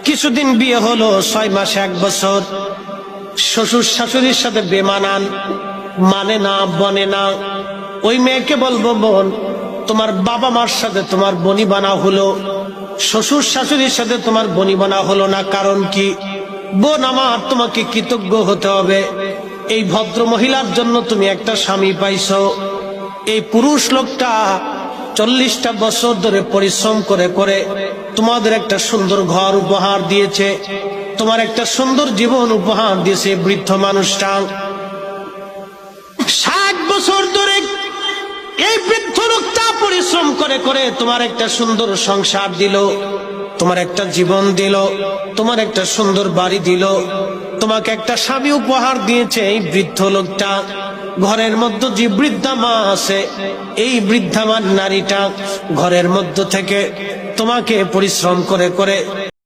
কিছুদিন বিয়ে হলো, 6 মাস 1 বছর, শ্বশুর শাশুড়ির সাথে বেমানান, মানে না বনে না। ওই মেয়েকে বলবো, বোন তোমার বাবা মার সাথে তোমার বনিবনা হলো, শ্বশুর শাশুড়ির সাথে তোমার বনিবনা হলো না, কারণ কি? বোন আমার, তোমাকে কৃতজ্ঞ হতে হবে। এই ভদ্র মহিলার জন্য তুমি একটা স্বামী পাইছো। এই পুরুষ লোকটা 40টা বছর ধরে পরিশ্রম করে করে তোমাদের একটা সুন্দর ঘর উপহার দিয়েছে, তোমার একটা সুন্দর জীবন উপহার দিয়েছে। বৃদ্ধ মানুষটা 60 বছর ধরে এই বৃদ্ধ লোকটা পরিশ্রম করে করে তোমার একটা সুন্দর সংসার দিল, তোমার একটা জীবন দিল, তোমার একটা সুন্দর বাড়ি দিল, তোমাকে একটা স্বামী উপহার দিয়েছে। এই বৃদ্ধ লোকটা ঘরের মধ্যে যে বৃদ্ধা মা আছে, এই বৃদ্ধা মা নারীটা ঘরের মধ্য থেকে তোমাকে পরিশ্রম করে করে